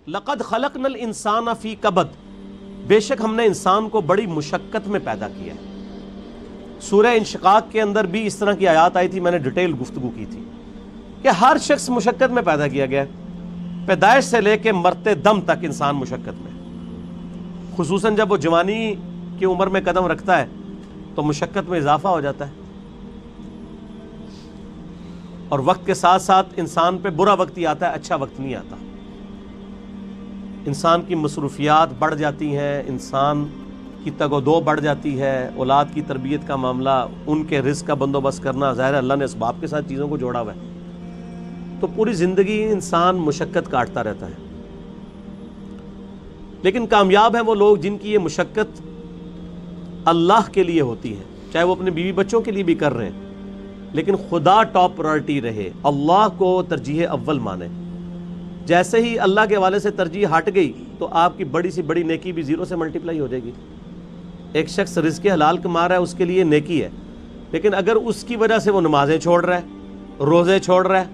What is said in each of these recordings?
لقد خلقنا الانسان فی کبد، بے شک ہم نے انسان کو بڑی مشقت میں پیدا کیا ہے۔ سورہ انشقاق کے اندر بھی اس طرح کی آیات آئی تھی، میں نے ڈیٹیل گفتگو کی تھی کہ ہر شخص مشقت میں پیدا کیا گیا ہے، پیدائش سے لے کے مرتے دم تک انسان مشقت میں، خصوصاً جب وہ جوانی کی عمر میں قدم رکھتا ہے تو مشقت میں اضافہ ہو جاتا ہے، اور وقت کے ساتھ ساتھ انسان پہ برا وقت ہی آتا ہے، اچھا وقت نہیں آتا۔ انسان کی مصروفیات بڑھ جاتی ہیں، انسان کی تگ و دو بڑھ جاتی ہے، اولاد کی تربیت کا معاملہ، ان کے رزق کا بندوبست کرنا، ظاہر ہے اللہ نے اسباب کے ساتھ چیزوں کو جوڑا ہوا ہے، تو پوری زندگی انسان مشقت کاٹتا رہتا ہے۔ لیکن کامیاب ہیں وہ لوگ جن کی یہ مشقت اللہ کے لیے ہوتی ہے، چاہے وہ اپنے بیوی بچوں کے لیے بھی کر رہے ہیں، لیکن خدا ٹاپ پرائرٹی رہے، اللہ کو ترجیح اول مانے۔ جیسے ہی اللہ کے حوالے سے ترجیح ہٹ گئی تو آپ کی بڑی سی بڑی نیکی بھی زیرو سے ملٹیپلائی ہو جائے گی۔ ایک شخص رزق حلال کما رہا ہے، اس کے لیے نیکی ہے، لیکن اگر اس کی وجہ سے وہ نمازیں چھوڑ رہا ہے، روزے چھوڑ رہا ہے،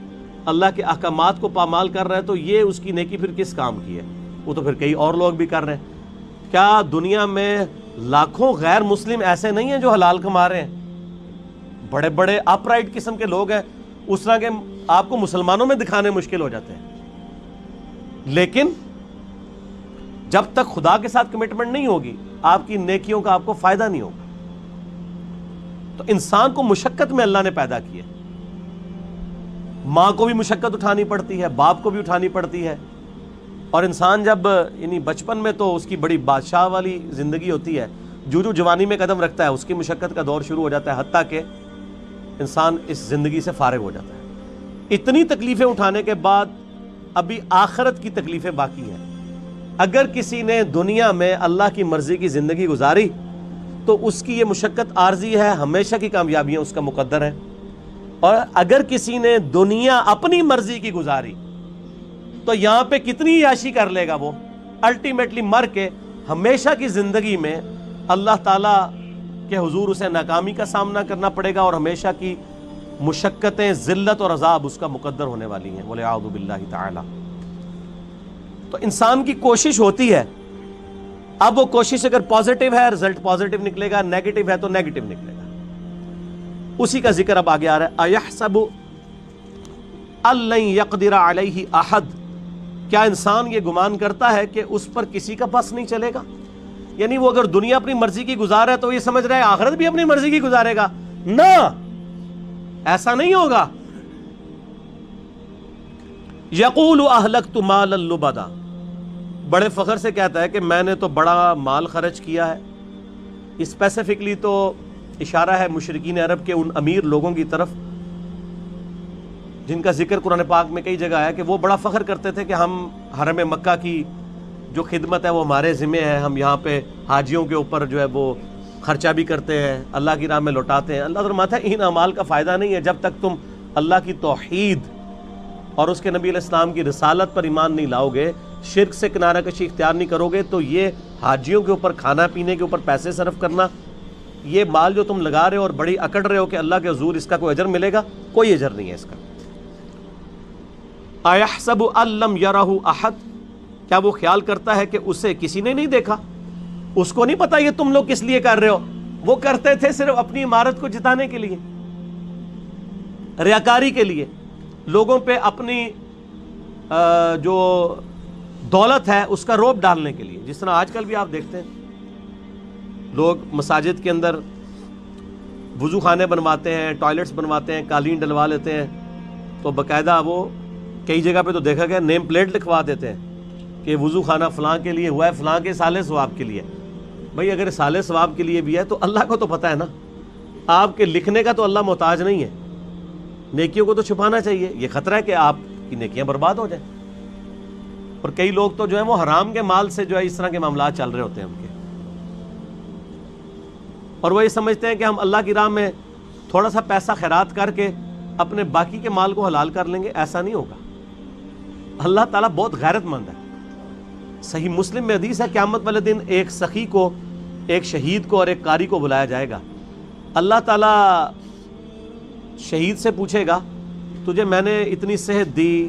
اللہ کے احکامات کو پامال کر رہا ہے، تو یہ اس کی نیکی پھر کس کام کی ہے؟ وہ تو پھر کئی اور لوگ بھی کر رہے ہیں۔ کیا دنیا میں لاکھوں غیر مسلم ایسے نہیں ہیں جو حلال کما رہے ہیں؟ بڑے بڑے اپ رائٹ قسم کے لوگ ہیں، اس طرح کے آپ کو مسلمانوں میں دکھانے مشکل ہو جاتے ہیں، لیکن جب تک خدا کے ساتھ کمٹمنٹ نہیں ہوگی آپ کی نیکیوں کا آپ کو فائدہ نہیں ہوگا۔ تو انسان کو مشقت میں اللہ نے پیدا کیا، ماں کو بھی مشقت اٹھانی پڑتی ہے، باپ کو بھی اٹھانی پڑتی ہے، اور انسان جب یعنی بچپن میں تو اس کی بڑی بادشاہ والی زندگی ہوتی ہے، جو جوانی میں قدم رکھتا ہے اس کی مشقت کا دور شروع ہو جاتا ہے، حتیٰ کہ انسان اس زندگی سے فارغ ہو جاتا ہے۔ اتنی تکلیفیں اٹھانے کے بعد ابھی آخرت کی تکلیفیں باقی ہیں۔ اگر کسی نے دنیا میں اللہ کی مرضی کی زندگی گزاری تو اس کی یہ مشقت عارضی ہے، ہمیشہ کی کامیابیاں اس کا مقدر ہے، اور اگر کسی نے دنیا اپنی مرضی کی گزاری تو یہاں پہ کتنی عیاشی کر لے گا، وہ الٹیمیٹلی مر کے ہمیشہ کی زندگی میں اللہ تعالیٰ کے حضور اسے ناکامی کا سامنا کرنا پڑے گا، اور ہمیشہ کی مشقتیں، ذلت اور عذاب اس کا مقدر ہونے والی ہیں، وَلِعَوْذُ بِاللَّهِ تَعَالَى۔ تو انسان کی کوشش ہوتی ہے، اب وہ کوشش اگر پازیٹیو ہے رزلٹ پازیٹیو نکلے گا، نیگیٹو ہے تو نیگیٹو نکلے گا۔ اسی کا ذکر اب آگے آ رہا ہے، أَيَحْسَبُ أَن لَّن يَقْدِرَ عَلَيْهِ أَحَدٌ، کیا انسان یہ گمان کرتا ہے کہ اس پر کسی کا بس نہیں چلے گا؟ یعنی وہ اگر دنیا اپنی مرضی کی گزار ہے تو یہ سمجھ رہا ہے آخرت بھی اپنی مرضی کی گزارے گا؟ نہ، ایسا نہیں ہوگا۔ یقول اہلکت مالا لبدا، بڑے فخر سے کہتا ہے کہ میں نے تو بڑا مال خرچ کیا ہے۔ اسپیسیفکلی تو اشارہ ہے مشرکین عرب کے ان امیر لوگوں کی طرف جن کا ذکر قرآن پاک میں کئی جگہ آیا کہ وہ بڑا فخر کرتے تھے کہ ہم حرم مکہ کی جو خدمت ہے وہ ہمارے ذمہ ہے، ہم یہاں پہ حاجیوں کے اوپر جو ہے وہ خرچہ بھی کرتے ہیں، اللہ کی راہ میں لوٹاتے ہیں۔ اللہ فرماتا ہے ان اعمال کا فائدہ نہیں ہے جب تک تم اللہ کی توحید اور اس کے نبی علیہ السلام کی رسالت پر ایمان نہیں لاؤ گے، شرک سے کنارہ کشی اختیار نہیں کرو گے، تو یہ حاجیوں کے اوپر کھانا پینے کے اوپر پیسے صرف کرنا، یہ مال جو تم لگا رہے ہو اور بڑی اکڑ رہے ہو کہ اللہ کے حضور اس کا کوئی اجر ملے گا، کوئی اجر نہیں ہے اس کا۔ اَيَحْسَبُ أَن لَّمْ يَرَهُ أَحَدٌ، کیا وہ خیال کرتا ہے کہ اسے کسی نے نہیں دیکھا؟ اس کو نہیں پتا یہ تم لوگ کس لیے کر رہے ہو، وہ کرتے تھے صرف اپنی عمارت کو جتانے کے لیے، ریاکاری کے لیے، لوگوں پہ اپنی جو دولت ہے اس کا روب ڈالنے کے لیے۔ جس طرح آج کل بھی آپ دیکھتے ہیں لوگ مساجد کے اندر وضو خانے بنواتے ہیں، ٹوائلٹس بنواتے ہیں، قالین ڈلوا لیتے ہیں، تو باقاعدہ وہ کئی جگہ پہ تو دیکھا گیا نیم پلیٹ لکھوا دیتے ہیں کہ وضو خانہ فلاں کے لیے ہوا ہے، فلاں کے سالے ثواب کے لیے۔ بھائی اگر سالے ثواب کے لیے بھی ہے تو اللہ کو تو پتہ ہے نا، آپ کے لکھنے کا تو اللہ محتاج نہیں ہے، نیکیوں کو تو چھپانا چاہیے، یہ خطرہ ہے کہ آپ کی نیکیاں برباد ہو جائیں۔ اور کئی لوگ تو جو ہے وہ حرام کے مال سے جو ہے اس طرح کے معاملات چل رہے ہوتے ہیں ان کے، اور وہ یہ سمجھتے ہیں کہ ہم اللہ کی راہ میں تھوڑا سا پیسہ خیرات کر کے اپنے باقی کے مال کو حلال کر لیں گے، ایسا نہیں ہوگا۔ اللہ تعالیٰ بہت غیرت مند ہے۔ صحیح مسلم میں حدیث ہے قیامت والے دن ایک سخی کو، ایک شہید کو اور ایک قاری کو بلایا جائے گا۔ اللہ تعالیٰ شہید سے پوچھے گا تجھے میں نے اتنی صحت دی،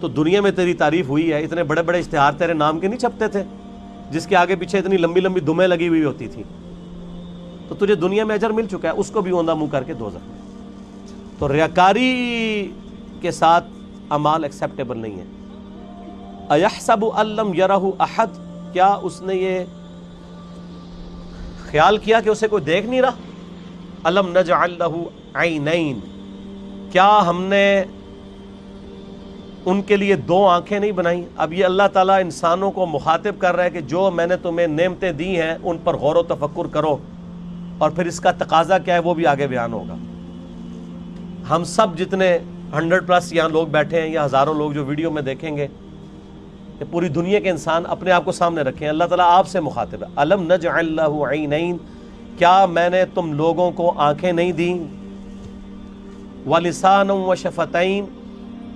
تو دنیا میں تیری تعریف ہوئی ہے. اتنے بڑے بڑے اشتہار تیرے نام کے نہیں چھپتے تھے جس کے آگے پیچھے اتنی لمبی لمبی دمیں لگی ہوئی ہوتی تھی. تو تجھے دنیا میں اجر مل چکا ہے, اس کو بھی اوندا منہ کر کے دوزخ میں. تو ریاکاری کے ساتھ اعمال ایکسیپٹیبل نہیں ہے. اَيَحْسَبُ أَن لَّمْ يَرَهُ أَحَدٌ, کیا اس نے یہ خیال کیا کہ اسے کوئی دیکھ نہیں رہا؟ أَلَمْ نَجْعَل لَّهُ عَيْنَيْن, کیا ہم نے ان کے لیے دو آنکھیں نہیں بنائیں؟ اب یہ اللہ تعالیٰ انسانوں کو مخاطب کر رہا ہے کہ جو میں نے تمہیں نعمتیں دی ہیں ان پر غور و تفکر کرو, اور پھر اس کا تقاضا کیا ہے وہ بھی آگے بیان ہوگا. ہم سب جتنے 100+ یہاں لوگ بیٹھے ہیں یا ہزاروں لوگ جو ویڈیو میں دیکھیں گے, کہ پوری دنیا کے انسان اپنے آپ کو سامنے رکھیں. اللہ تعالیٰ آپ سے مخاطب ہے. أَلَمْ نَجْعَل لَّهُ عَيْنَيْن, کیا میں نے تم لوگوں کو آنکھیں نہیں دیں؟ وَلِسَانًا وَشَفَتَيْن,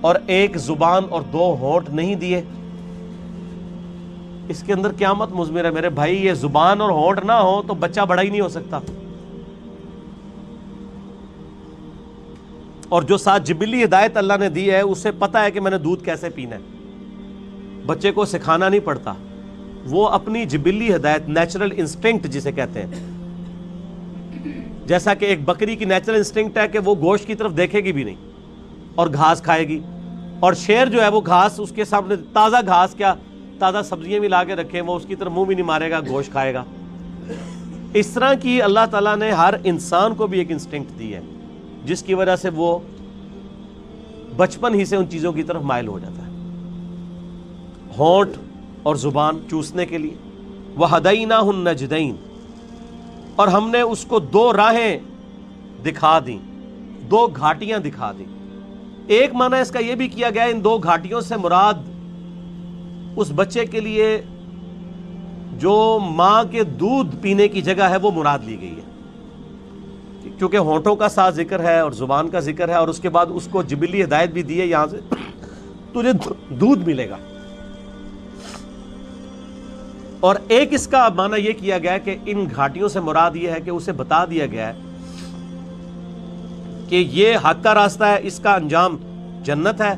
اور ایک زبان اور دو ہونٹ نہیں دیے؟ اس کے اندر قیامت مضمر ہے میرے بھائی. یہ زبان اور ہونٹ نہ ہو تو بچہ بڑا ہی نہیں ہو سکتا. اور جو ساتھ جبلی ہدایت اللہ نے دی ہے اسے پتا ہے کہ میں نے دودھ کیسے پینا ہے. بچے کو سکھانا نہیں پڑتا, وہ اپنی جبلی ہدایت, نیچرل انسٹنکٹ جسے کہتے ہیں, جیسا کہ ایک بکری کی نیچرل انسٹنکٹ ہے کہ وہ گوشت کی طرف دیکھے گی بھی نہیں اور گھاس کھائے گی, اور شیر جو ہے وہ گھاس اس کے سامنے, تازہ گھاس کیا تازہ سبزیاں بھی لا کے رکھیں وہ اس کی طرف منہ بھی نہیں مارے گا, گوشت کھائے گا. اس طرح کی اللہ تعالیٰ نے ہر انسان کو بھی ایک انسٹنکٹ دی ہے جس کی وجہ سے وہ بچپن ہی سے ان چیزوں کی طرف مائل ہو جاتا ہے. ہونٹ اور زبان چوسنے کے لیے. وَهَدَيْنَاهُ النَّجْدَيْن, اور ہم نے اس کو دو راہیں دکھا دیں, دو گھاٹیاں دکھا دیں. ایک معنی اس کا یہ بھی کیا گیا ان دو گھاٹیوں سے مراد اس بچے کے لیے جو ماں کے دودھ پینے کی جگہ ہے وہ مراد لی گئی ہے, کیونکہ ہونٹوں کا ساتھ ذکر ہے اور زبان کا ذکر ہے, اور اس کے بعد اس کو جبلی ہدایت بھی دی ہے یہاں سے تجھے دودھ ملے گا. اور ایک اس کا معنی یہ کیا گیا کہ ان گھاٹیوں سے مراد یہ ہے کہ اسے بتا دیا گیا ہے کہ یہ حق کا راستہ ہے, اس کا انجام جنت ہے,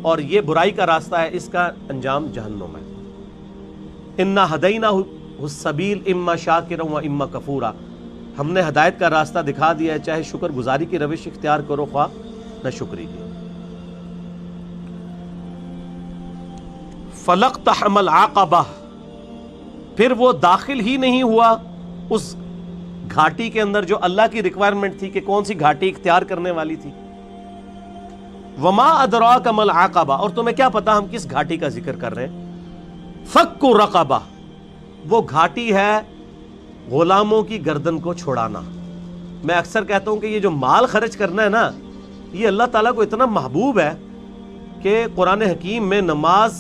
اور یہ برائی کا راستہ ہے, اس کا انجام جہنم ہے. اِنَّا هَدَيْنَاهُ السَّبِيلَ إِمَّا شَاكِرًا وَإِمَّا كَفُورًا, ہم نے ہدایت کا راستہ دکھا دیا ہے, چاہے شکر گزاری کی روش اختیار کرو خواہ نہ شکری کی. فَلَقْتَحَمَ الْعَقَبَةَ, پھر وہ داخل ہی نہیں ہوا اس گھاٹی کے اندر جو اللہ کی ریکوائرمنٹ تھی کہ کون سی گھاٹی اختیار کرنے والی تھی. وما ادراک ما العقبہ, اور تمہیں کیا پتا ہم کس گھاٹی کا ذکر کر رہے ہیں. فک رقبہ, وہ گھاٹی ہے غلاموں کی گردن کو چھڑانا. میں اکثر کہتا ہوں کہ یہ جو مال خرچ کرنا ہے نا, یہ اللہ تعالیٰ کو اتنا محبوب ہے کہ قرآن حکیم میں نماز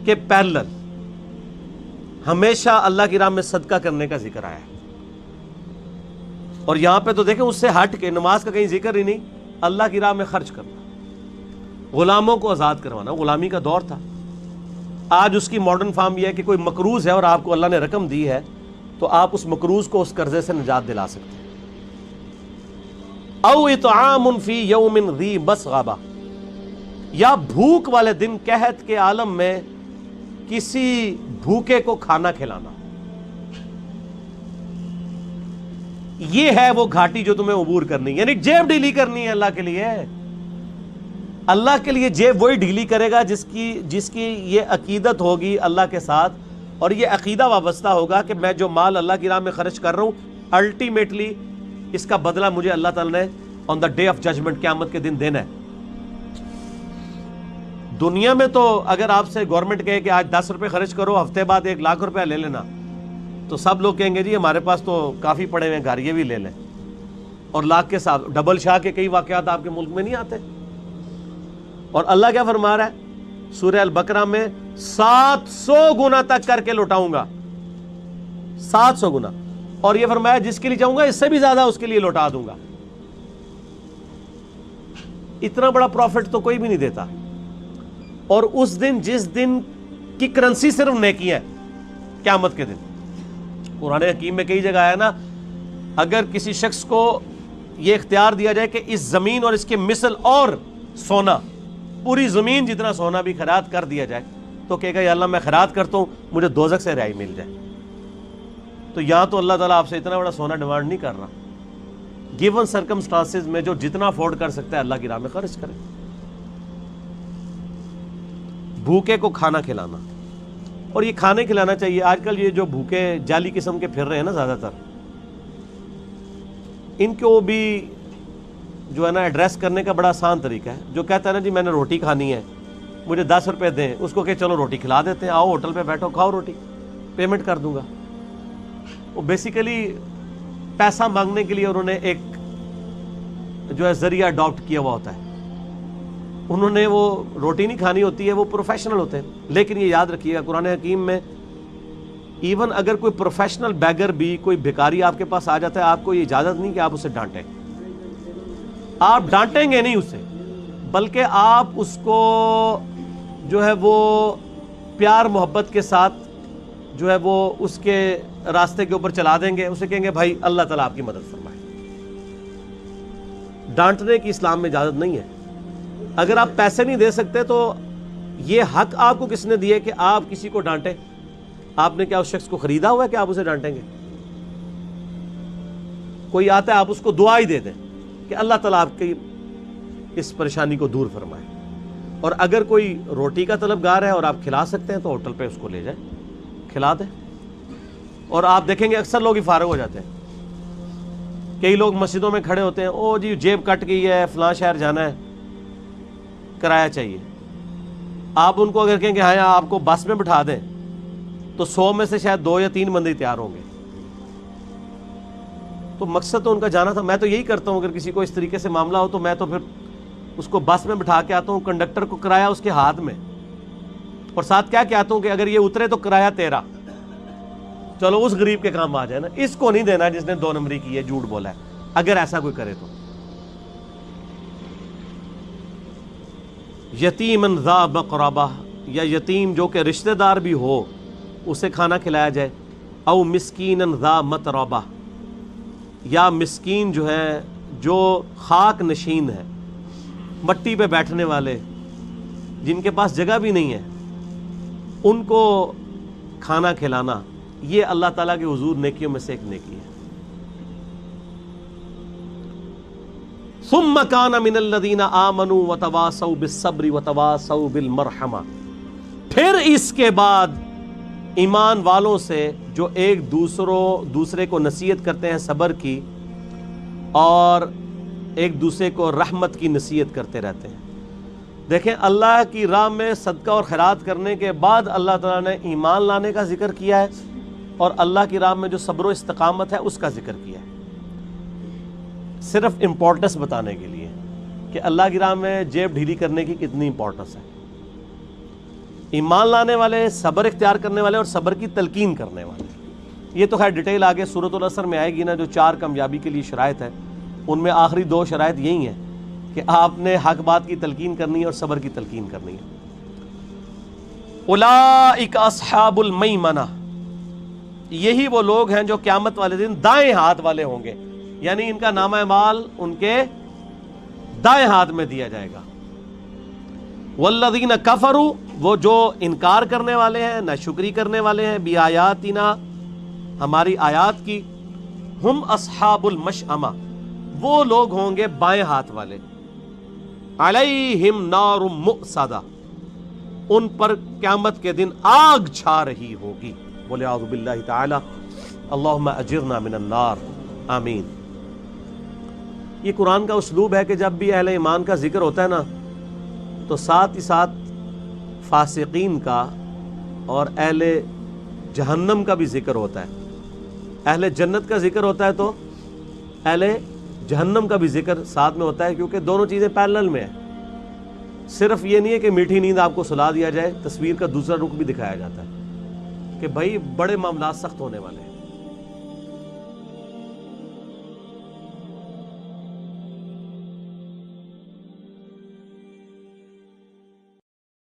کے پیرلل ہمیشہ اللہ کی راہ میں صدقہ کرنے کا ذکر آیا ہے. اور یہاں پہ تو دیکھیں اس سے ہٹ کے نماز کا کہیں ذکر ہی نہیں, اللہ کی راہ میں خرچ کرنا, غلاموں کو آزاد کروانا. غلامی کا دور تھا, آج اس کی ماڈرن فارم یہ ہے کہ کوئی مقروض ہے اور آپ کو اللہ نے رقم دی ہے تو آپ اس مقروض کو اس قرضے سے نجات دلا سکتے ہیں. او اطعام فی یوم ذی مسغبہ, یا بھوک والے دن قحط کے عالم میں کسی بھوکے کو کھانا کھلانا. یہ ہے وہ گھاٹی جو تمہیں عبور کرنی, یعنی جیب ڈھیلی کرنی ہے اللہ کے لیے. اللہ کے لیے جیب وہی ڈھیلی کرے گا جس کی یہ عقیدت ہوگی اللہ کے ساتھ, اور یہ عقیدہ وابستہ ہوگا کہ میں جو مال اللہ کی راہ میں خرچ کر رہا ہوں الٹیمیٹلی اس کا بدلہ مجھے اللہ تعالیٰ نے آن دا ڈے آف ججمنٹ قیامت کے دن دینا ہے. دنیا میں تو اگر آپ سے گورنمنٹ کہے کہ آج 10 روپے خرچ کرو, ہفتے بعد 1 لاکھ روپے لے لینا, تو سب لوگ کہیں گے جی ہمارے پاس تو کافی پڑے ہوئے ہیں گھر, یہ بھی لے لیں. اور لاکھ کے ساتھ ڈبل شاہ کے کئی واقعات آپ کے ملک میں نہیں آتے. اور اللہ کیا فرما رہا ہے سورہ البقرہ میں, 700 گنا تک کر کے لوٹاؤں گا, 700 گنا. اور یہ فرمایا جس کے لیے چاہوں گا اس سے بھی زیادہ اس کے لیے لوٹا دوں گا. اتنا بڑا پروفٹ تو کوئی بھی نہیں دیتا. اور اس دن جس دن کی کرنسی صرف نیکی ہے, قیامت کے دن, قرآن حکیم میں کئی جگہ آیا نا, اگر کسی شخص کو یہ اختیار دیا جائے کہ اس زمین اور اس کے مثل اور سونا پوری زمین جتنا سونا بھی خیرات کر دیا جائے تو کہے گا یا اللہ میں خیرات کرتا ہوں مجھے دوزخ سے رہائی مل جائے. تو یہاں تو اللہ تعالیٰ آپ سے اتنا بڑا سونا ڈیمانڈ نہیں کر رہا. گیون سرکمسٹانسز میں جو جتنا افورڈ کر سکتا ہے اللہ کی راہ میں خرچ کرے. بھوکے کو کھانا کھلانا, اور یہ کھانے کھلانا چاہیے. آج کل یہ جو بھوکے جعلی قسم کے پھر رہے ہیں نا زیادہ تر, ان کو بھی جو ہے نا ایڈریس کرنے کا بڑا آسان طریقہ ہے. جو کہتا ہے نا جی میں نے روٹی کھانی ہے مجھے 10 روپے دیں, اس کو کہ چلو روٹی کھلا دیتے ہیں, آؤ ہوٹل پہ بیٹھو کھاؤ روٹی, پیمنٹ کر دوں گا. وہ بیسیکلی پیسہ مانگنے کے لیے انہوں نے ایک جو ہے ذریعہ اڈاپٹ کیا ہوا ہوتا ہے. انہوں نے وہ روٹی نہیں کھانی ہوتی ہے, وہ پروفیشنل ہوتے ہیں. لیکن یہ یاد رکھیے گا قرآن حکیم میں ایون اگر کوئی پروفیشنل بیگر بھی, کوئی بھکاری آپ کے پاس آ جاتا ہے, آپ کو یہ اجازت نہیں کہ آپ اسے ڈانٹیں. آپ ڈانٹیں گے نہیں اسے, بلکہ آپ اس کو جو ہے وہ پیار محبت کے ساتھ جو ہے وہ اس کے راستے کے اوپر چلا دیں گے. اسے کہیں گے بھائی اللہ تعالیٰ آپ کی مدد فرمائے. ڈانٹنے کی اسلام میں اجازت نہیں ہے. اگر آپ پیسے نہیں دے سکتے تو یہ حق آپ کو کس نے دیا کہ آپ کسی کو ڈانٹیں؟ آپ نے کیا اس شخص کو خریدا ہوا ہے کہ آپ اسے ڈانٹیں گے؟ کوئی آتا ہے آپ اس کو دعا ہی دے دیں کہ اللہ تعالیٰ آپ کی اس پریشانی کو دور فرمائے. اور اگر کوئی روٹی کا طلبگار ہے اور آپ کھلا سکتے ہیں تو ہوٹل پہ اس کو لے جائیں, کھلا دیں. اور آپ دیکھیں گے اکثر لوگ ہی فارغ ہو جاتے ہیں. کئی لوگ مسجدوں میں کھڑے ہوتے ہیں, او جی جیب کٹ گئی ہے فلاں شہر جانا ہے کرایہ چاہیے. آپ ان کو اگر کہیں کہ ہاں آپ کو بس میں بٹھا دیں تو 100 میں سے شاید 2 یا 3 بندے تیار ہوں گے. تو مقصد تو ان کا جانا تھا. میں تو یہی کرتا ہوں, اگر کسی کو اس طریقے سے معاملہ ہو تو میں تو پھر اس کو بس میں بٹھا کے آتا ہوں, کنڈکٹر کو کرایہ اس کے ہاتھ میں, اور ساتھ کیا کہتا ہوں کہ اگر یہ اترے تو کرایہ تیرا, چلو اس غریب کے کام آ جائے نا. اس کو نہیں دینا جس نے 2 نمبری کی ہے, جھوٹ بولا ہے. اگر ایسا کوئی کرے تو یتیمن ذا مقربہ, یا یتیم جو کہ رشتہ دار بھی ہو اسے کھانا کھلایا جائے. او مسکینن ذا متربہ, یا مسکین جو ہے جو خاک نشین ہے, مٹی پہ بیٹھنے والے جن کے پاس جگہ بھی نہیں ہے, ان کو کھانا کھلانا یہ اللہ تعالیٰ کے حضور نیکیوں میں سے ایک نیکی ہے. ثم کان من الذین آمنوا وتواصوا بالصبر وتواصوا بالمرحمہ, پھر اس کے بعد ایمان والوں سے جو ایک دوسرے کو نصیحت کرتے ہیں صبر کی, اور ایک دوسرے کو رحمت کی نصیحت کرتے رہتے ہیں. دیکھیں اللہ کی راہ میں صدقہ اور خیرات کرنے کے بعد اللہ تعالیٰ نے ایمان لانے کا ذکر کیا ہے, اور اللہ کی راہ میں جو صبر و استقامت ہے اس کا ذکر کیا ہے, صرف امپورٹنس بتانے کے لیے کہ اللہ کی راہ میں جیب ڈھیلی کرنے کی کتنی امپورٹنس ہے. ایمان لانے والے, صبر اختیار کرنے والے اور صبر کی تلقین کرنے والے. یہ تو خیر ڈیٹیل آگے سورۃ العصر میں آئے گی نا, جو 4 کامیابی کے لیے شرائط ہے, ان میں آخری 2 شرائط یہی ہیں کہ آپ نے حق بات کی تلقین کرنی ہے اور صبر کی تلقین کرنی ہے. اولئک اصحاب المیمنہ, یہی وہ لوگ ہیں جو قیامت والے دن دائیں ہاتھ والے ہوں گے, یعنی ان کا نامہ اعمال ان کے دائیں ہاتھ میں دیا جائے گا. والذین کفروا, وہ جو انکار کرنے والے ہیں, ناشکری کرنے والے ہیں, بآیاتنا, ہماری آیات کی, ہم اصحاب المشأمہ, وہ لوگ ہوں گے بائیں ہاتھ والے. علیہم نار مؤصدہ, ان پر قیامت کے دن آگ چھا رہی ہوگی. بولے اعوذ باللہ تعالی, اللہم اجرنا من النار, آمین. یہ قرآن کا اسلوب ہے کہ جب بھی اہل ایمان کا ذکر ہوتا ہے نا تو ساتھ ہی ساتھ فاسقین کا اور اہل جہنم کا بھی ذکر ہوتا ہے. اہل جنت کا ذکر ہوتا ہے تو اہل جہنم کا بھی ذکر ساتھ میں ہوتا ہے, کیونکہ دونوں چیزیں پیرلل میں ہیں. صرف یہ نہیں ہے کہ میٹھی نیند آپ کو سلا دیا جائے, تصویر کا دوسرا رخ بھی دکھایا جاتا ہے کہ بھائی بڑے معاملات سخت ہونے والے ہیں.